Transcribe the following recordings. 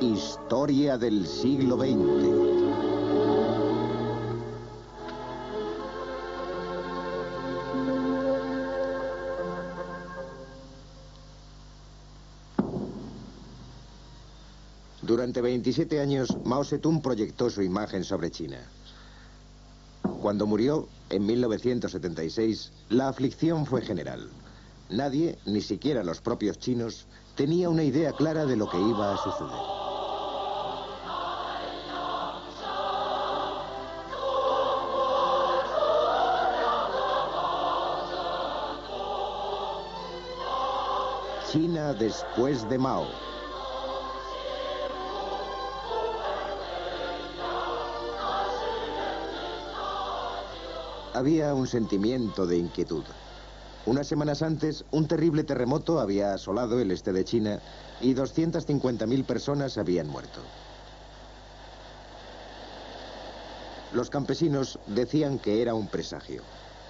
Historia del siglo XX. Durante 27 años, Mao Zedong proyectó su imagen sobre China. Cuando murió, en 1976, la aflicción fue general. Nadie, ni siquiera los propios chinos, tenía una idea clara de lo que iba a suceder. China después de Mao. Había un sentimiento de inquietud. Unas semanas antes, un terrible terremoto había asolado el este de China y 250.000 personas habían muerto. Los campesinos decían que era un presagio.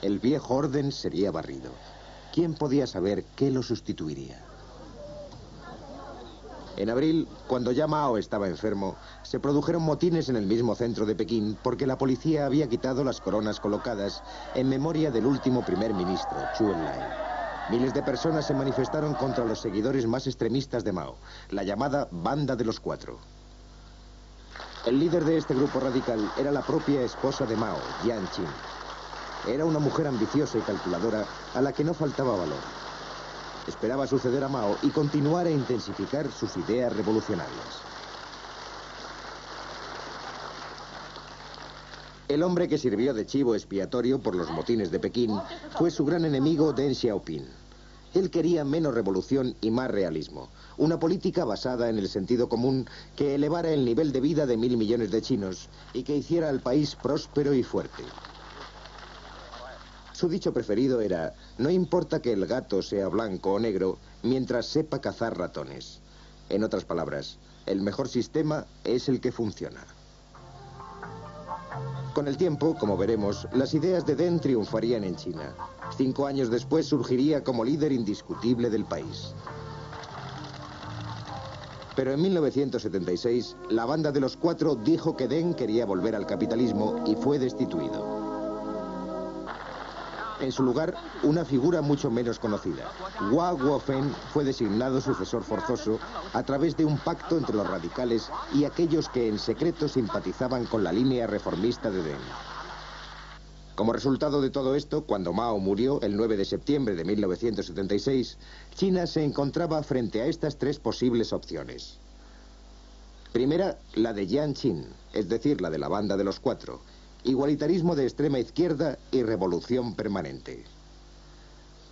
El viejo orden sería barrido. ¿Quién podía saber qué lo sustituiría? En abril, cuando ya Mao estaba enfermo, se produjeron motines en el mismo centro de Pekín porque la policía había quitado las coronas colocadas en memoria del último primer ministro, Zhou Enlai. Miles de personas se manifestaron contra los seguidores más extremistas de Mao, la llamada Banda de los Cuatro. El líder de este grupo radical era la propia esposa de Mao, Jiang Qin. Era una mujer ambiciosa y calculadora a la que no faltaba valor. Esperaba suceder a Mao y continuar e intensificar sus ideas revolucionarias. El hombre que sirvió de chivo expiatorio por los motines de Pekín fue su gran enemigo Deng Xiaoping. Él quería menos revolución y más realismo. Una política basada en el sentido común que elevara el nivel de vida de 1.000 millones de chinos y que hiciera al país próspero y fuerte. Su dicho preferido era: no importa que el gato sea blanco o negro, mientras sepa cazar ratones. En otras palabras, el mejor sistema es el que funciona. Con el tiempo, como veremos, las ideas de Deng triunfarían en China. 5 años después surgiría como líder indiscutible del país. Pero en 1976, la Banda de los Cuatro dijo que Deng quería volver al capitalismo y fue destituido. En su lugar, una figura mucho menos conocida, Hua Guofeng, fue designado sucesor forzoso a través de un pacto entre los radicales y aquellos que en secreto simpatizaban con la línea reformista de Deng. Como resultado de todo esto, cuando Mao murió el 9 de septiembre de 1976, China se encontraba frente a estas 3 posibles opciones. Primera, la de Jiang Qin, es decir, la de la Banda de los Cuatro. Igualitarismo de extrema izquierda y revolución permanente.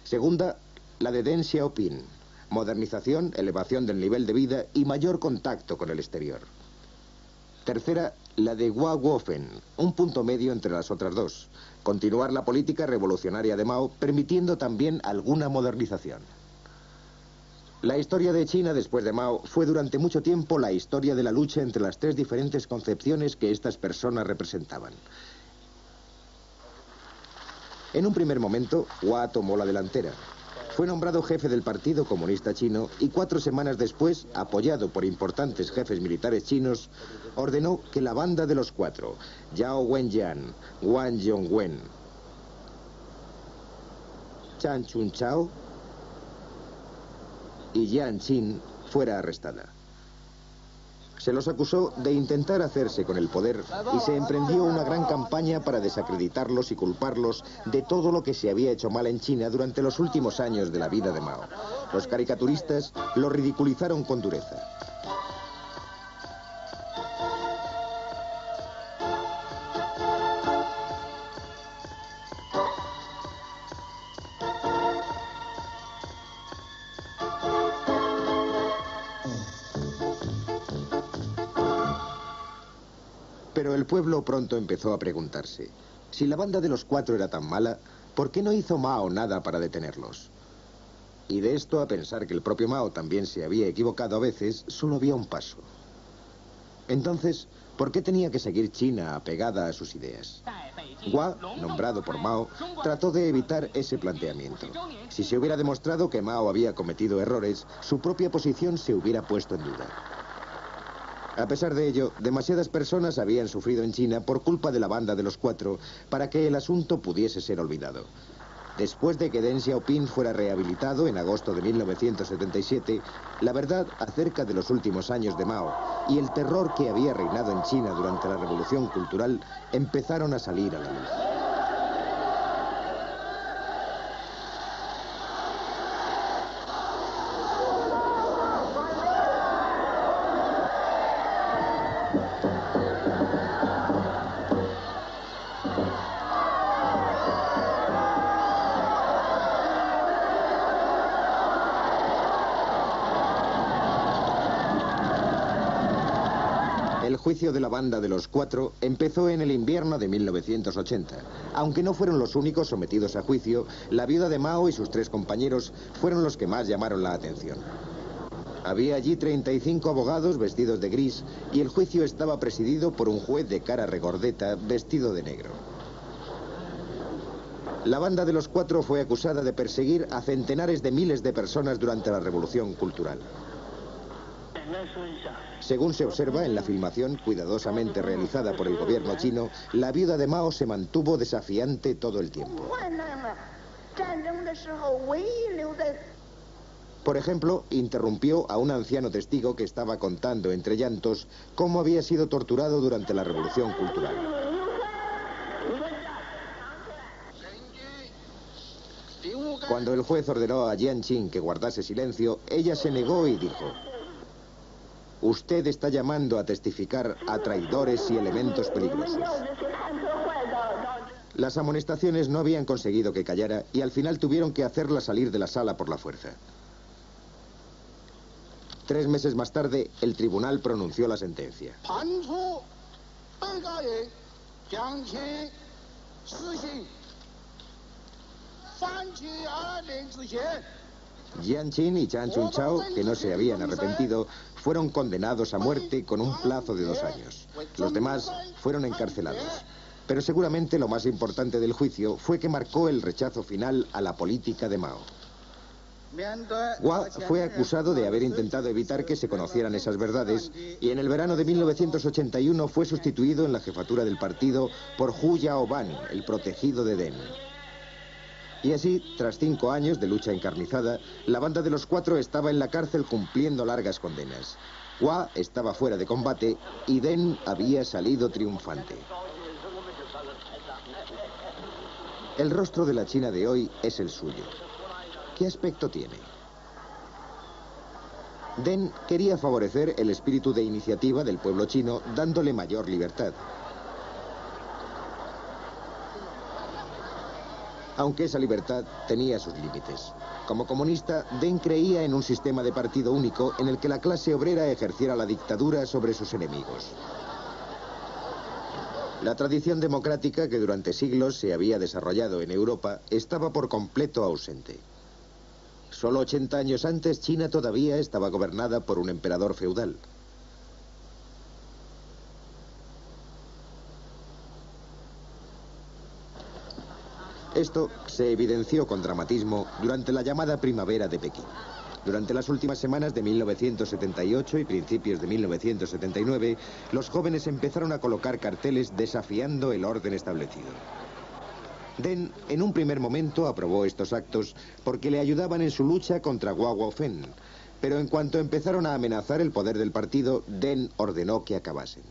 Segunda, la de Deng Xiaoping. Modernización, elevación del nivel de vida y mayor contacto con el exterior. Tercera, la de Hua Guofeng, un punto medio entre las otras dos. Continuar la política revolucionaria de Mao, permitiendo también alguna modernización. La historia de China después de Mao fue durante mucho tiempo la historia de la lucha entre las 3 diferentes concepciones que estas personas representaban. En un primer momento, Hua tomó la delantera. Fue nombrado jefe del Partido Comunista Chino y 4 semanas después, apoyado por importantes jefes militares chinos, ordenó que la Banda de los Cuatro, Zhao Wenjian, Wang Yongwen, Chan Chunchao y Jiang Qin fuera arrestada. Se los acusó de intentar hacerse con el poder y se emprendió una gran campaña para desacreditarlos y culparlos de todo lo que se había hecho mal en China durante los últimos años de la vida de Mao. Los caricaturistas lo ridiculizaron con dureza. Pero el pueblo pronto empezó a preguntarse: si la Banda de los Cuatro era tan mala, ¿por qué no hizo Mao nada para detenerlos? Y de esto a pensar que el propio Mao también se había equivocado a veces, solo había un paso. Entonces, ¿por qué tenía que seguir China apegada a sus ideas? Hua, nombrado por Mao, trató de evitar ese planteamiento. Si se hubiera demostrado que Mao había cometido errores, su propia posición se hubiera puesto en duda. A pesar de ello, demasiadas personas habían sufrido en China por culpa de la Banda de los Cuatro para que el asunto pudiese ser olvidado. Después de que Deng Xiaoping fuera rehabilitado en agosto de 1977, la verdad acerca de los últimos años de Mao y el terror que había reinado en China durante la Revolución Cultural empezaron a salir a la luz. El juicio de la Banda de los Cuatro empezó en el invierno de 1980. Aunque no fueron los únicos sometidos a juicio, la viuda de Mao y sus 3 compañeros fueron los que más llamaron la atención. Había allí 35 abogados vestidos de gris y el juicio estaba presidido por un juez de cara regordeta vestido de negro. La Banda de los Cuatro fue acusada de perseguir a centenares de miles de personas durante la Revolución Cultural. Según se observa en la filmación cuidadosamente realizada por el gobierno chino, la viuda de Mao se mantuvo desafiante todo el tiempo. Por ejemplo, interrumpió a un anciano testigo que estaba contando entre llantos cómo había sido torturado durante la Revolución Cultural. Cuando el juez ordenó a Jiang Qin que guardase silencio, ella se negó y dijo: «Usted está llamando a testificar a traidores y elementos peligrosos». Las amonestaciones no habían conseguido que callara y al final tuvieron que hacerla salir de la sala por la fuerza. 3 meses más tarde, el tribunal pronunció la sentencia. Jiang Qin y Chan Chunchao, que no se habían arrepentido, fueron condenados a muerte con un plazo de 2 años. Los demás fueron encarcelados. Pero seguramente lo más importante del juicio fue que marcó el rechazo final a la política de Mao. Hua fue acusado de haber intentado evitar que se conocieran esas verdades y en el verano de 1981 fue sustituido en la jefatura del partido por Hu Yaoban, el protegido de Deng. Y así, tras 5 años de lucha encarnizada, la Banda de los Cuatro estaba en la cárcel cumpliendo largas condenas. Hua estaba fuera de combate y Deng había salido triunfante. El rostro de la China de hoy es el suyo. ¿Qué aspecto tiene? Deng quería favorecer el espíritu de iniciativa del pueblo chino, dándole mayor libertad. Aunque esa libertad tenía sus límites. Como comunista, Deng creía en un sistema de partido único en el que la clase obrera ejerciera la dictadura sobre sus enemigos. La tradición democrática que durante siglos se había desarrollado en Europa estaba por completo ausente. Solo 80 años antes, China todavía estaba gobernada por un emperador feudal. Esto se evidenció con dramatismo durante la llamada Primavera de Pekín. Durante las últimas semanas de 1978 y principios de 1979, los jóvenes empezaron a colocar carteles desafiando el orden establecido. Deng, en un primer momento, aprobó estos actos porque le ayudaban en su lucha contra Hua Guofeng, pero en cuanto empezaron a amenazar el poder del partido, Deng ordenó que acabasen.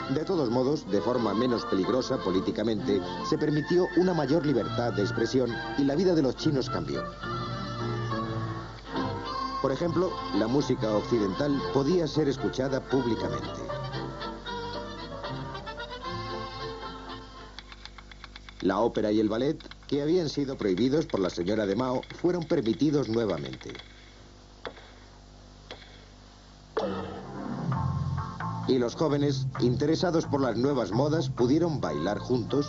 De todos modos, de forma menos peligrosa políticamente, se permitió una mayor libertad de expresión y la vida de los chinos cambió. Por ejemplo, la música occidental podía ser escuchada públicamente. La ópera y el ballet, que habían sido prohibidos por la señora de Mao, fueron permitidos nuevamente. Y los jóvenes, interesados por las nuevas modas, pudieron bailar juntos.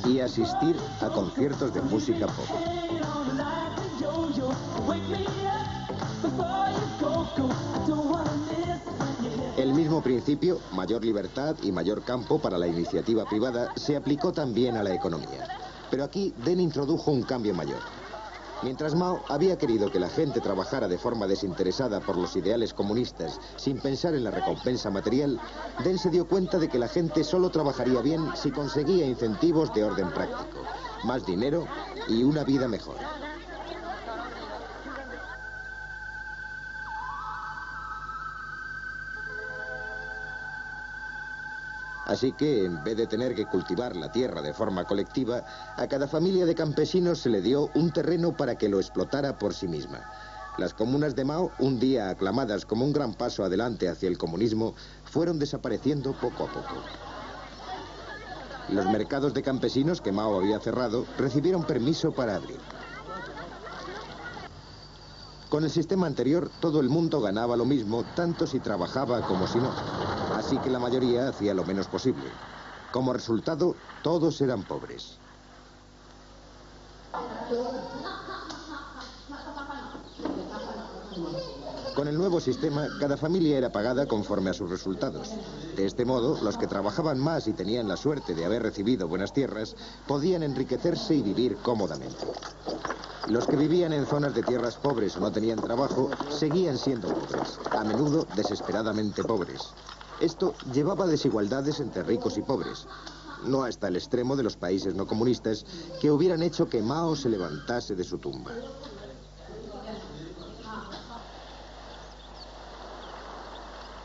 Y asistir a conciertos de música pop. El mismo principio, mayor libertad y mayor campo para la iniciativa privada, se aplicó también a la economía. Pero aquí Deng introdujo un cambio mayor. Mientras Mao había querido que la gente trabajara de forma desinteresada por los ideales comunistas sin pensar en la recompensa material, Deng se dio cuenta de que la gente solo trabajaría bien si conseguía incentivos de orden práctico, más dinero y una vida mejor. Así que, en vez de tener que cultivar la tierra de forma colectiva, a cada familia de campesinos se le dio un terreno para que lo explotara por sí misma. Las comunas de Mao, un día aclamadas como un gran paso adelante hacia el comunismo, fueron desapareciendo poco a poco. Los mercados de campesinos que Mao había cerrado recibieron permiso para abrir. Con el sistema anterior, todo el mundo ganaba lo mismo, tanto si trabajaba como si no. Así que la mayoría hacía lo menos posible. Como resultado, todos eran pobres. Con el nuevo sistema, cada familia era pagada conforme a sus resultados. De este modo, los que trabajaban más y tenían la suerte de haber recibido buenas tierras, podían enriquecerse y vivir cómodamente. Los que vivían en zonas de tierras pobres o no tenían trabajo, seguían siendo pobres, a menudo desesperadamente pobres. Esto llevaba a desigualdades entre ricos y pobres, no hasta el extremo de los países no comunistas que hubieran hecho que Mao se levantase de su tumba.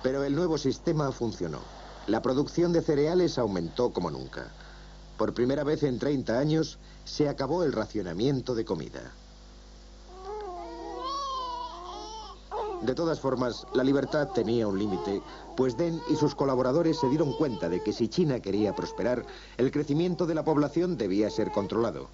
Pero el nuevo sistema funcionó. La producción de cereales aumentó como nunca. Por primera vez en 30 años, se acabó el racionamiento de comida. De todas formas, la libertad tenía un límite, pues Deng y sus colaboradores se dieron cuenta de que si China quería prosperar, el crecimiento de la población debía ser controlado.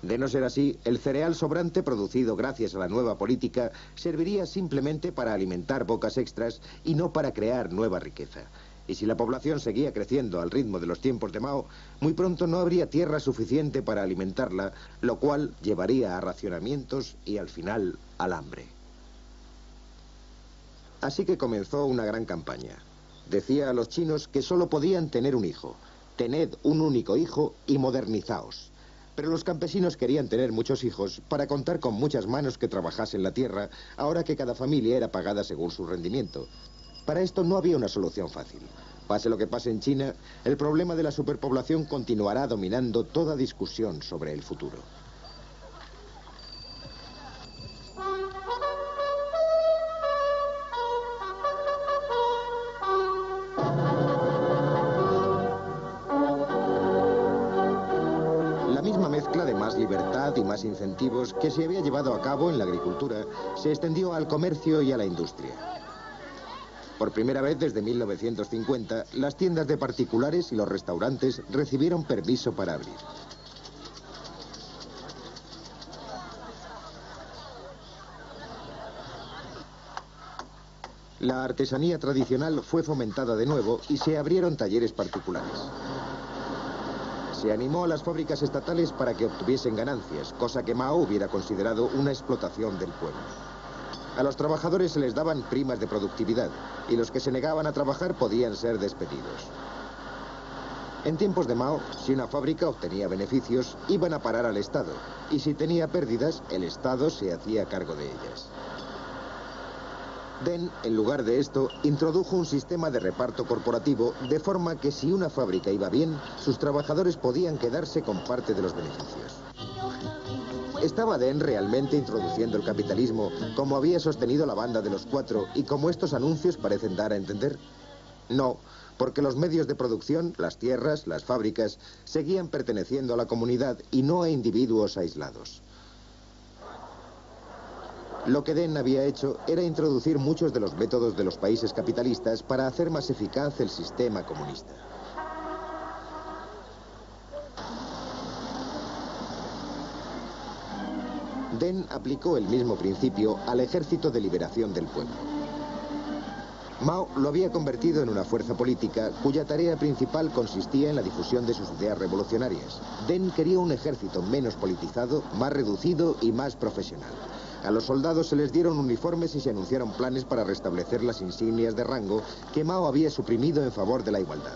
De no ser así, el cereal sobrante producido gracias a la nueva política serviría simplemente para alimentar bocas extras y no para crear nueva riqueza. Y si la población seguía creciendo al ritmo de los tiempos de Mao, muy pronto no habría tierra suficiente para alimentarla, lo cual llevaría a racionamientos y al final al hambre. Así que comenzó una gran campaña. Decía a los chinos que solo podían tener un hijo. Tened un único hijo y modernizaos. Pero los campesinos querían tener muchos hijos para contar con muchas manos que trabajasen la tierra, ahora que cada familia era pagada según su rendimiento. Para esto no había una solución fácil. Pase lo que pase en China, el problema de la superpoblación continuará dominando toda discusión sobre el futuro. La misma mezcla de más libertad y más incentivos que se había llevado a cabo en la agricultura se extendió al comercio y a la industria. Por primera vez desde 1950, las tiendas de particulares y los restaurantes recibieron permiso para abrir. La artesanía tradicional fue fomentada de nuevo y se abrieron talleres particulares. Se animó a las fábricas estatales para que obtuviesen ganancias, cosa que Mao hubiera considerado una explotación del pueblo. A los trabajadores se les daban primas de productividad y los que se negaban a trabajar podían ser despedidos. En tiempos de Mao, si una fábrica obtenía beneficios, iban a parar al Estado, y si tenía pérdidas, el Estado se hacía cargo de ellas. Deng, en lugar de esto, introdujo un sistema de reparto corporativo, de forma que si una fábrica iba bien, sus trabajadores podían quedarse con parte de los beneficios. ¿Estaba Deng realmente introduciendo el capitalismo, como había sostenido la banda de los cuatro y como estos anuncios parecen dar a entender? No, porque los medios de producción, las tierras, las fábricas, seguían perteneciendo a la comunidad y no a individuos aislados. Lo que Deng había hecho era introducir muchos de los métodos de los países capitalistas para hacer más eficaz el sistema comunista. Deng aplicó el mismo principio al Ejército de Liberación del Pueblo. Mao lo había convertido en una fuerza política cuya tarea principal consistía en la difusión de sus ideas revolucionarias. Deng quería un ejército menos politizado, más reducido y más profesional. A los soldados se les dieron uniformes y se anunciaron planes para restablecer las insignias de rango que Mao había suprimido en favor de la igualdad.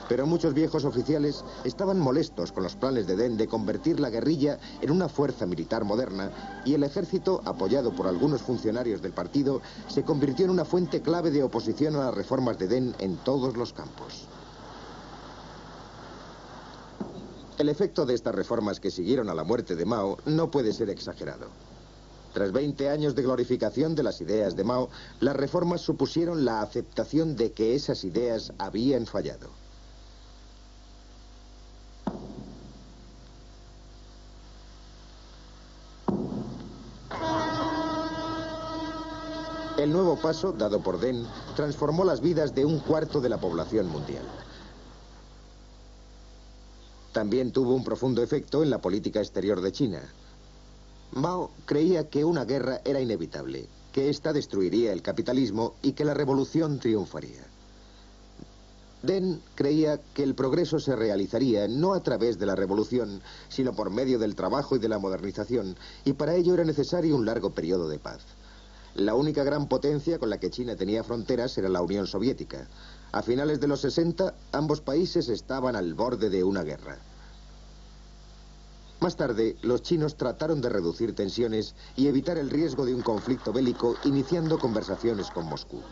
Pero muchos viejos oficiales estaban molestos con los planes de Deng de convertir la guerrilla en una fuerza militar moderna, y el ejército, apoyado por algunos funcionarios del partido, se convirtió en una fuente clave de oposición a las reformas de Deng en todos los campos. El efecto de estas reformas que siguieron a la muerte de Mao no puede ser exagerado. Tras 20 años de glorificación de las ideas de Mao, las reformas supusieron la aceptación de que esas ideas habían fallado. El nuevo paso, dado por Deng, transformó las vidas de un cuarto de la población mundial. También tuvo un profundo efecto en la política exterior de China. Mao creía que una guerra era inevitable, que ésta destruiría el capitalismo y que la revolución triunfaría. Deng creía que el progreso se realizaría no a través de la revolución, sino por medio del trabajo y de la modernización, y para ello era necesario un largo periodo de paz. La única gran potencia con la que China tenía fronteras era la Unión Soviética. A finales de los 60, ambos países estaban al borde de una guerra. Más tarde, los chinos trataron de reducir tensiones y evitar el riesgo de un conflicto bélico, iniciando conversaciones con Moscú.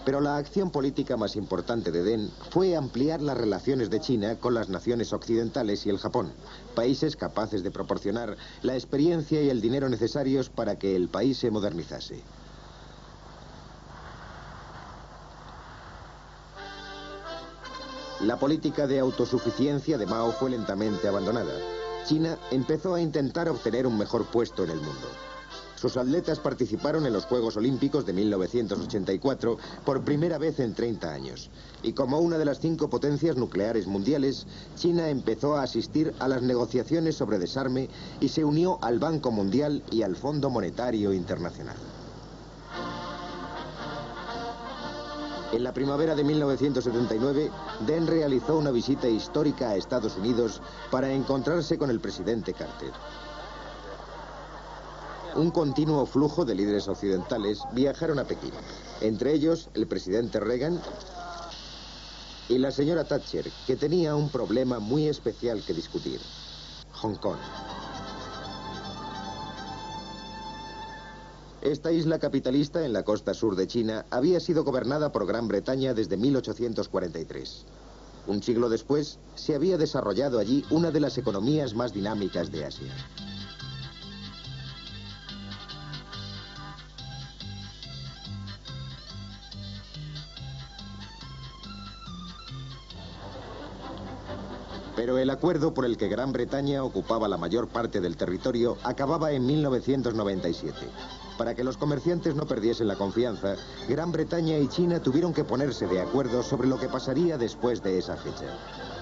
Pero la acción política más importante de Deng fue ampliar las relaciones de China con las naciones occidentales y el Japón, países capaces de proporcionar la experiencia y el dinero necesarios para que el país se modernizase. La política de autosuficiencia de Mao fue lentamente abandonada. China empezó a intentar obtener un mejor puesto en el mundo. Sus atletas participaron en los Juegos Olímpicos de 1984 por primera vez en 30 años. Y como una de las 5 potencias nucleares mundiales, China empezó a asistir a las negociaciones sobre desarme y se unió al Banco Mundial y al Fondo Monetario Internacional. En la primavera de 1979, Deng realizó una visita histórica a Estados Unidos para encontrarse con el presidente Carter. Un continuo flujo de líderes occidentales viajaron a Pekín, entre ellos el presidente Reagan y la señora Thatcher, que tenía un problema muy especial que discutir: Hong Kong. Esta isla capitalista en la costa sur de China había sido gobernada por Gran Bretaña desde 1843. Un siglo después, se había desarrollado allí una de las economías más dinámicas de Asia. Pero el acuerdo por el que Gran Bretaña ocupaba la mayor parte del territorio acababa en 1997. Para que los comerciantes no perdiesen la confianza, Gran Bretaña y China tuvieron que ponerse de acuerdo sobre lo que pasaría después de esa fecha.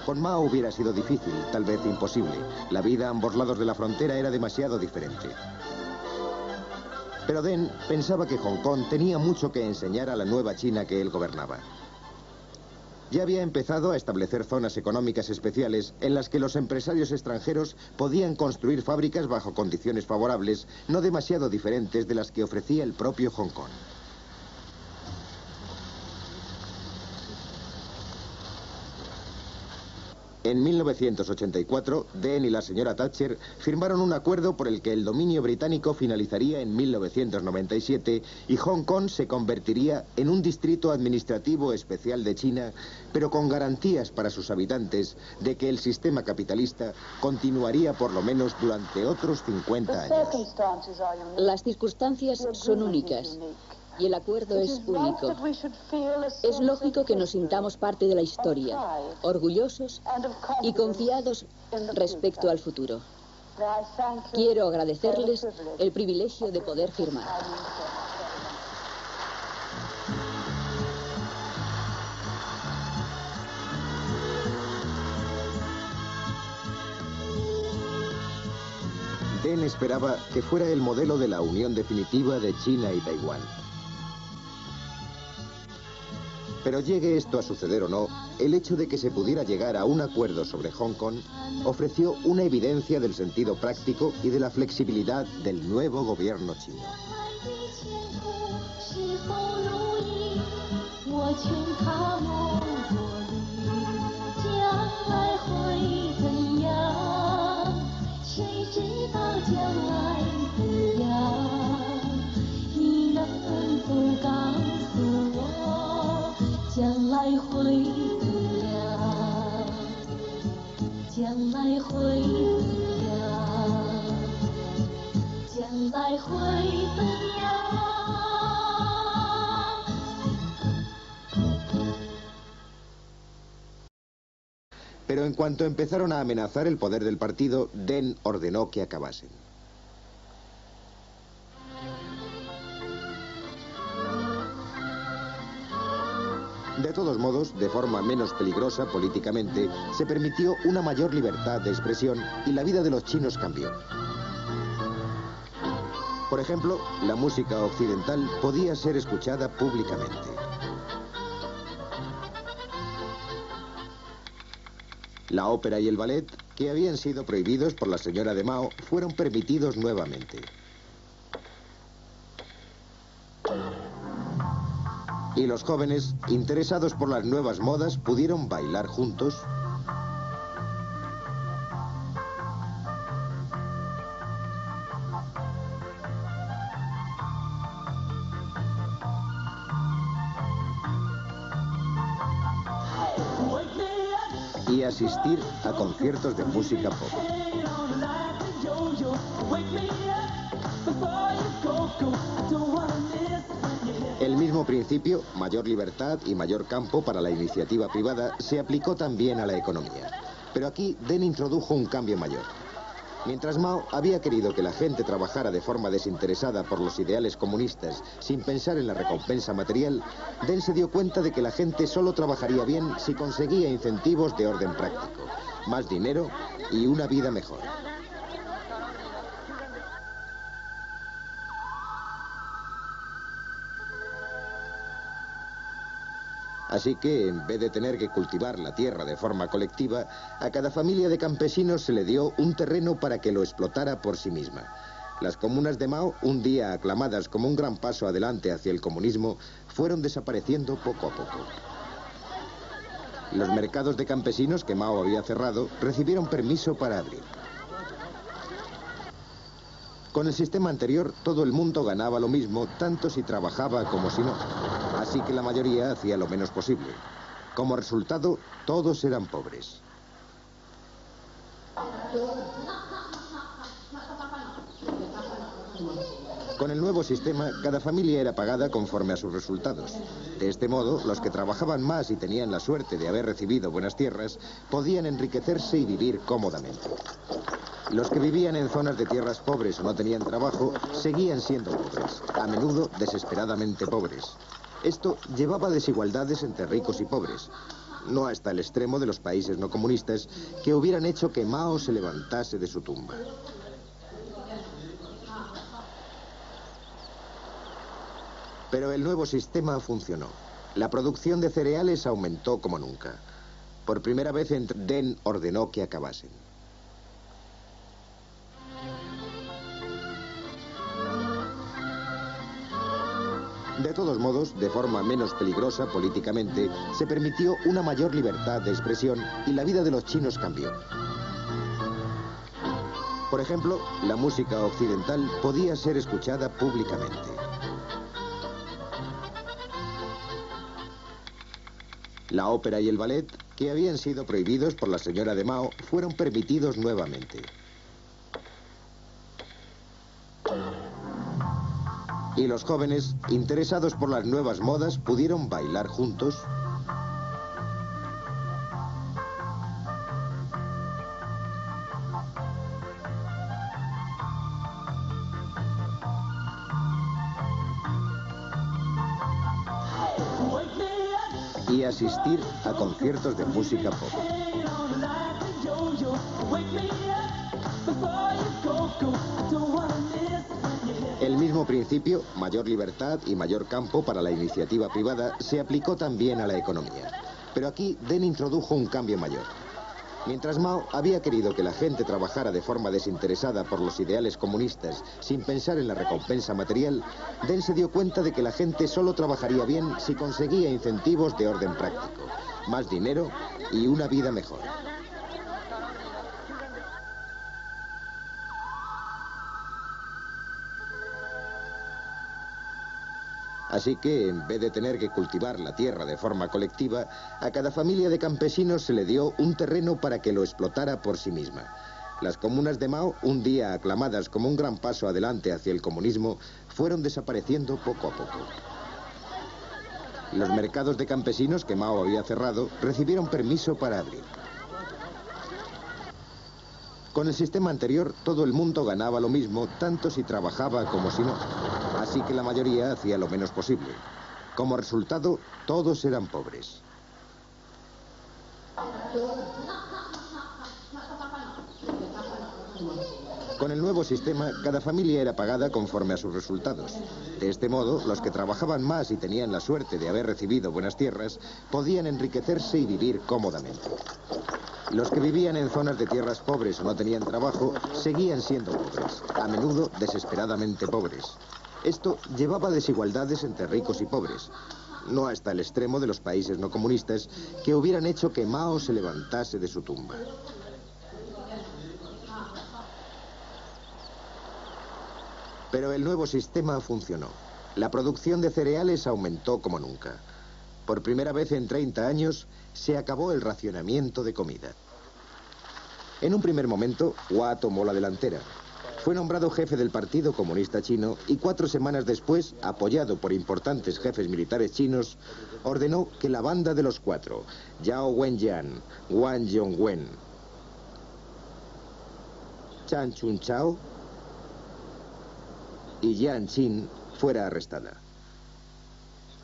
Con Mao hubiera sido difícil, tal vez imposible. La vida a ambos lados de la frontera era demasiado diferente. Pero Deng pensaba que Hong Kong tenía mucho que enseñar a la nueva China que él gobernaba. Ya había empezado a establecer zonas económicas especiales en las que los empresarios extranjeros podían construir fábricas bajo condiciones favorables, no demasiado diferentes de las que ofrecía el propio Hong Kong. En 1984, Deng y la señora Thatcher firmaron un acuerdo por el que el dominio británico finalizaría en 1997 y Hong Kong se convertiría en un distrito administrativo especial de China, pero con garantías para sus habitantes de que el sistema capitalista continuaría por lo menos durante otros 50 años. Las circunstancias son únicas. Y el acuerdo es único. Es lógico que nos sintamos parte de la historia, orgullosos y confiados respecto al futuro. Quiero agradecerles el privilegio de poder firmar. Deng esperaba que fuera el modelo de la unión definitiva de China y Taiwán. Pero llegue esto a suceder o no, el hecho de que se pudiera llegar a un acuerdo sobre Hong Kong ofreció una evidencia del sentido práctico y de la flexibilidad del nuevo gobierno chino. Pero en cuanto empezaron a amenazar el poder del partido, Deng ordenó que acabasen. De todos modos, de forma menos peligrosa políticamente, se permitió una mayor libertad de expresión y la vida de los chinos cambió. Por ejemplo, la música occidental podía ser escuchada públicamente. La ópera y el ballet, que habían sido prohibidos por la señora de Mao, fueron permitidos nuevamente. Y los jóvenes, interesados por las nuevas modas, pudieron bailar juntos. Y asistir a conciertos de música pop. El mismo principio, mayor libertad y mayor campo para la iniciativa privada, se aplicó también a la economía. Pero aquí Deng introdujo un cambio mayor. Mientras Mao había querido que la gente trabajara de forma desinteresada por los ideales comunistas, sin pensar en la recompensa material, Deng se dio cuenta de que la gente solo trabajaría bien si conseguía incentivos de orden práctico, más dinero y una vida mejor. Así que, en vez de tener que cultivar la tierra de forma colectiva, a cada familia de campesinos se le dio un terreno para que lo explotara por sí misma. Las comunas de Mao, un día aclamadas como un gran paso adelante hacia el comunismo, fueron desapareciendo poco a poco. Los mercados de campesinos que Mao había cerrado recibieron permiso para abrir. Con el sistema anterior, todo el mundo ganaba lo mismo, tanto si trabajaba como si no. Así que la mayoría hacía lo menos posible. Como resultado, todos eran pobres. Con el nuevo sistema, cada familia era pagada conforme a sus resultados. De este modo, los que trabajaban más y tenían la suerte de haber recibido buenas tierras, podían enriquecerse y vivir cómodamente. Los que vivían en zonas de tierras pobres o no tenían trabajo, seguían siendo pobres, a menudo desesperadamente pobres. Esto llevaba a desigualdades entre ricos y pobres, no hasta el extremo de los países no comunistas que hubieran hecho que Mao se levantase de su tumba. Pero el nuevo sistema funcionó. La producción de cereales aumentó como nunca. Por primera vez, Deng ordenó que acabasen. De todos modos, de forma menos peligrosa políticamente, se permitió una mayor libertad de expresión y la vida de los chinos cambió. Por ejemplo, la música occidental podía ser escuchada públicamente. La ópera y el ballet, que habían sido prohibidos por la señora de Mao, fueron permitidos nuevamente. Y los jóvenes, interesados por las nuevas modas, pudieron bailar juntos. Y asistir a conciertos de música pop. El mismo mismo principio, mayor libertad y mayor campo para la iniciativa privada, se aplicó también a la economía. Pero aquí Deng introdujo un cambio mayor. Mientras Mao había querido que la gente trabajara de forma desinteresada por los ideales comunistas sin pensar en la recompensa material, Deng se dio cuenta de que la gente solo trabajaría bien si conseguía incentivos de orden práctico, más dinero y una vida mejor. Así que, en vez de tener que cultivar la tierra de forma colectiva, a cada familia de campesinos se le dio un terreno para que lo explotara por sí misma. Las comunas de Mao, un día aclamadas como un gran paso adelante hacia el comunismo, fueron desapareciendo poco a poco. Los mercados de campesinos que Mao había cerrado recibieron permiso para abrir. Con el sistema anterior, todo el mundo ganaba lo mismo, tanto si trabajaba como si no. Así que la mayoría hacía lo menos posible. Como resultado, todos eran pobres. Con el nuevo sistema, cada familia era pagada conforme a sus resultados. De este modo, los que trabajaban más y tenían la suerte de haber recibido buenas tierras, podían enriquecerse y vivir cómodamente. Los que vivían en zonas de tierras pobres o no tenían trabajo, seguían siendo pobres, a menudo desesperadamente pobres. Esto llevaba a desigualdades entre ricos y pobres, no hasta el extremo de los países no comunistas que hubieran hecho que Mao se levantase de su tumba. Pero el nuevo sistema funcionó. La producción de cereales aumentó como nunca. Por primera vez en 30 años, se acabó el racionamiento de comida. En un primer momento, Hua tomó la delantera. Fue nombrado jefe del Partido Comunista Chino y 4 semanas después, apoyado por importantes jefes militares chinos, ordenó que la banda de los 4, Zhao Wenjian, Wang Yongwen, Chan Chunchao y Jiang Qin, fuera arrestada.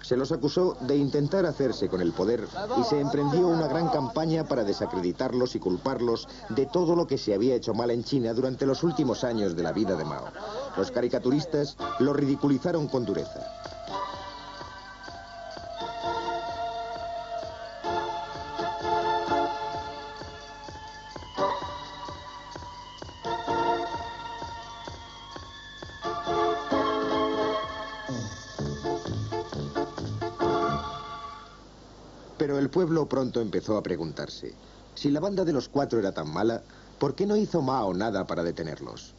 Se los acusó de intentar hacerse con el poder y se emprendió una gran campaña para desacreditarlos y culparlos de todo lo que se había hecho mal en China durante los últimos años de la vida de Mao. Los caricaturistas lo ridiculizaron con dureza. Pero el pueblo pronto empezó a preguntarse, si la banda de los 4 era tan mala, ¿por qué no hizo Mao nada para detenerlos?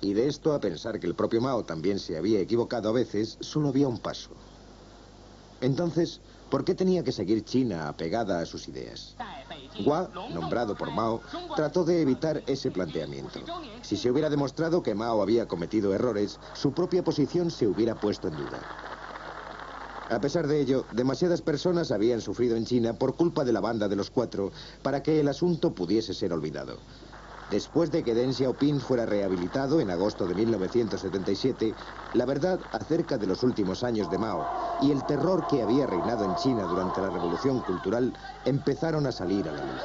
Y de esto a pensar que el propio Mao también se había equivocado a veces, solo había un paso. Entonces, ¿por qué tenía que seguir China apegada a sus ideas? Hua, nombrado por Mao, trató de evitar ese planteamiento. Si se hubiera demostrado que Mao había cometido errores, su propia posición se hubiera puesto en duda. A pesar de ello, demasiadas personas habían sufrido en China por culpa de la banda de los 4 para que el asunto pudiese ser olvidado. Después de que Deng Xiaoping fuera rehabilitado en agosto de 1977, la verdad acerca de los últimos años de Mao y el terror que había reinado en China durante la Revolución Cultural empezaron a salir a la luz.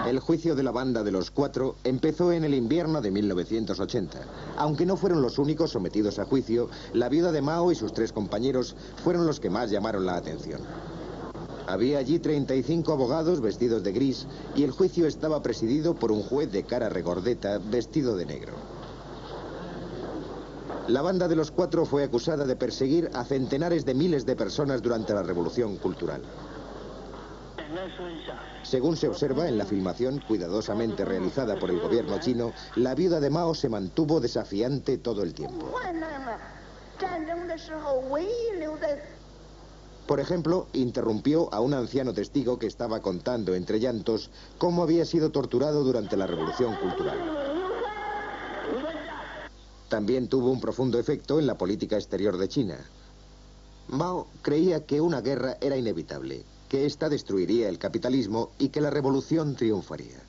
El juicio de la banda de los 4 empezó en el invierno de 1980. Aunque no fueron los únicos sometidos a juicio, la viuda de Mao y sus 3 compañeros fueron los que más llamaron la atención. Había allí 35 abogados vestidos de gris y el juicio estaba presidido por un juez de cara regordeta vestido de negro. La banda de los 4 fue acusada de perseguir a centenares de miles de personas durante la Revolución Cultural. Según se observa en la filmación cuidadosamente realizada por el gobierno chino, la viuda de Mao se mantuvo desafiante todo el tiempo. Por ejemplo, interrumpió a un anciano testigo que estaba contando entre llantos cómo había sido torturado durante la Revolución Cultural. También tuvo un profundo efecto en la política exterior de China. Mao creía que una guerra era inevitable, que ésta destruiría el capitalismo y que la revolución triunfaría.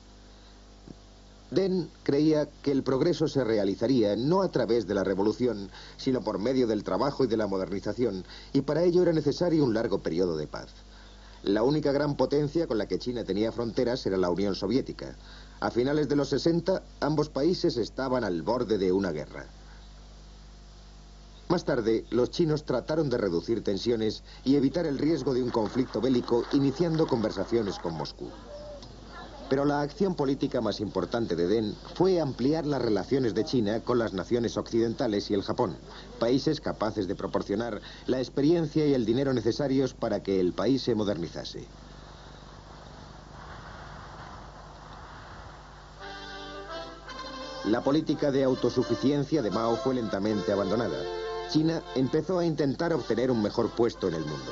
Deng creía que el progreso se realizaría no a través de la revolución, sino por medio del trabajo y de la modernización, y para ello era necesario un largo periodo de paz. La única gran potencia con la que China tenía fronteras era la Unión Soviética. A finales de los 60, ambos países estaban al borde de una guerra. Más tarde, los chinos trataron de reducir tensiones y evitar el riesgo de un conflicto bélico, iniciando conversaciones con Moscú. Pero la acción política más importante de Deng fue ampliar las relaciones de China con las naciones occidentales y el Japón, países capaces de proporcionar la experiencia y el dinero necesarios para que el país se modernizase. La política de autosuficiencia de Mao fue lentamente abandonada. China empezó a intentar obtener un mejor puesto en el mundo.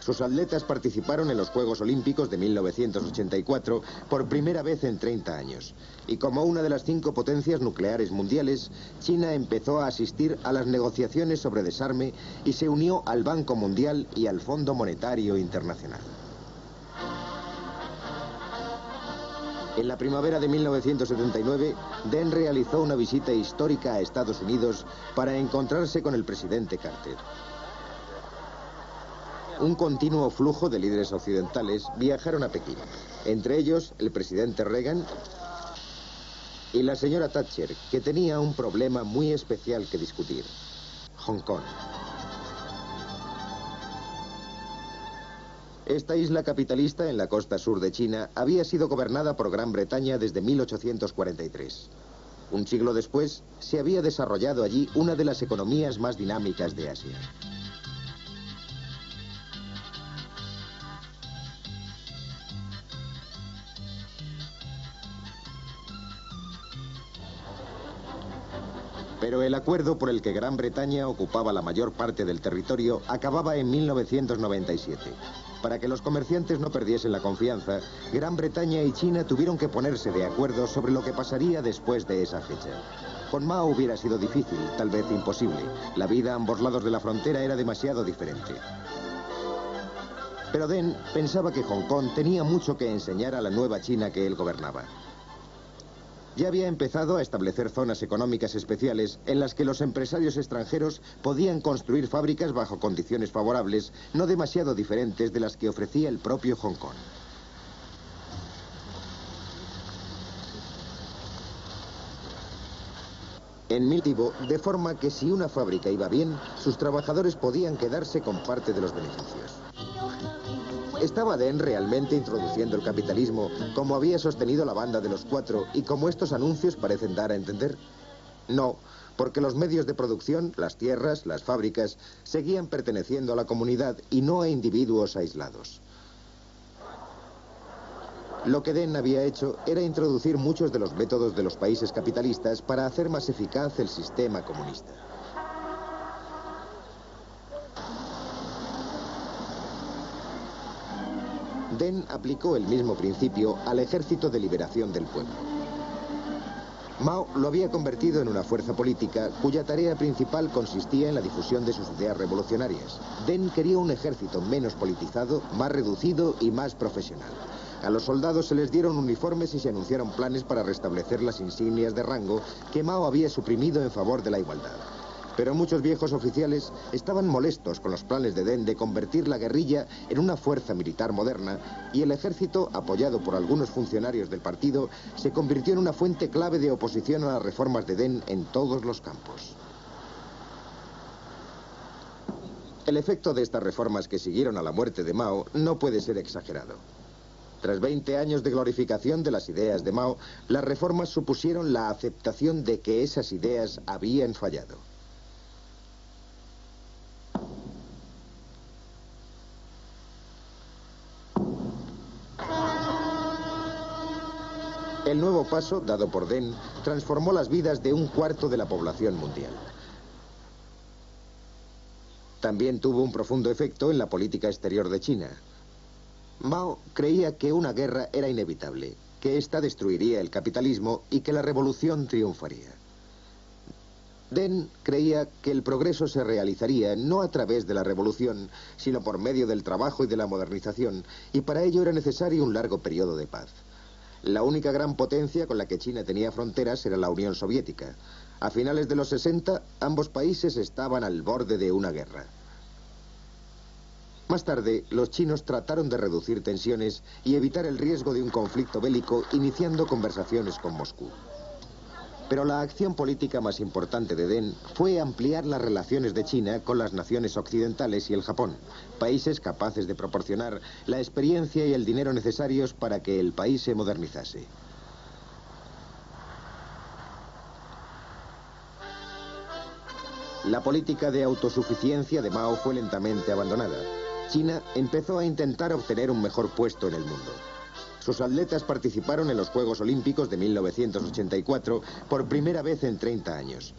Sus atletas participaron en los Juegos Olímpicos de 1984 por primera vez en 30 años. Y como una de las 5 potencias nucleares mundiales, China empezó a asistir a las negociaciones sobre desarme y se unió al Banco Mundial y al Fondo Monetario Internacional. En la primavera de 1979, Deng realizó una visita histórica a Estados Unidos para encontrarse con el presidente Carter. Un continuo flujo de líderes occidentales viajaron a Pekín, entre ellos el presidente Reagan y la señora Thatcher, que tenía un problema muy especial que discutir: Hong Kong. Esta isla capitalista en la costa sur de China había sido gobernada por Gran Bretaña desde 1843. Un siglo después, se había desarrollado allí una de las economías más dinámicas de Asia. Pero el acuerdo por el que Gran Bretaña ocupaba la mayor parte del territorio acababa en 1997. Para que los comerciantes no perdiesen la confianza, Gran Bretaña y China tuvieron que ponerse de acuerdo sobre lo que pasaría después de esa fecha. Con Mao hubiera sido difícil, tal vez imposible. La vida a ambos lados de la frontera era demasiado diferente. Pero Deng pensaba que Hong Kong tenía mucho que enseñar a la nueva China que él gobernaba. Ya había empezado a establecer zonas económicas especiales en las que los empresarios extranjeros podían construir fábricas bajo condiciones favorables, no demasiado diferentes de las que ofrecía el propio Hong Kong. En Miltivo, de forma que si una fábrica iba bien, sus trabajadores podían quedarse con parte de los beneficios. ¿Estaba Deng realmente introduciendo el capitalismo como había sostenido la banda de los 4 y como estos anuncios parecen dar a entender? No, porque los medios de producción, las tierras, las fábricas, seguían perteneciendo a la comunidad y no a individuos aislados. Lo que Deng había hecho era introducir muchos de los métodos de los países capitalistas para hacer más eficaz el sistema comunista. Deng aplicó el mismo principio al Ejército de Liberación del Pueblo. Mao lo había convertido en una fuerza política cuya tarea principal consistía en la difusión de sus ideas revolucionarias. Deng quería un ejército menos politizado, más reducido y más profesional. A los soldados se les dieron uniformes y se anunciaron planes para restablecer las insignias de rango que Mao había suprimido en favor de la igualdad. Pero muchos viejos oficiales estaban molestos con los planes de Deng de convertir la guerrilla en una fuerza militar moderna, y el ejército, apoyado por algunos funcionarios del partido, se convirtió en una fuente clave de oposición a las reformas de Deng en todos los campos. El efecto de estas reformas que siguieron a la muerte de Mao no puede ser exagerado. Tras 20 años de glorificación de las ideas de Mao, las reformas supusieron la aceptación de que esas ideas habían fallado. El nuevo paso, dado por Deng, transformó las vidas de un cuarto de la población mundial. También tuvo un profundo efecto en la política exterior de China. Mao creía que una guerra era inevitable, que ésta destruiría el capitalismo y que la revolución triunfaría. Deng creía que el progreso se realizaría no a través de la revolución, sino por medio del trabajo y de la modernización, y para ello era necesario un largo periodo de paz. La única gran potencia con la que China tenía fronteras era la Unión Soviética. A finales de los 60, ambos países estaban al borde de una guerra. Más tarde, los chinos trataron de reducir tensiones y evitar el riesgo de un conflicto bélico, iniciando conversaciones con Moscú. Pero la acción política más importante de Deng fue ampliar las relaciones de China con las naciones occidentales y el Japón, países capaces de proporcionar la experiencia y el dinero necesarios para que el país se modernizase. La política de autosuficiencia de Mao fue lentamente abandonada. China empezó a intentar obtener un mejor puesto en el mundo. Sus atletas participaron en los Juegos Olímpicos de 1984 por primera vez en 30 años.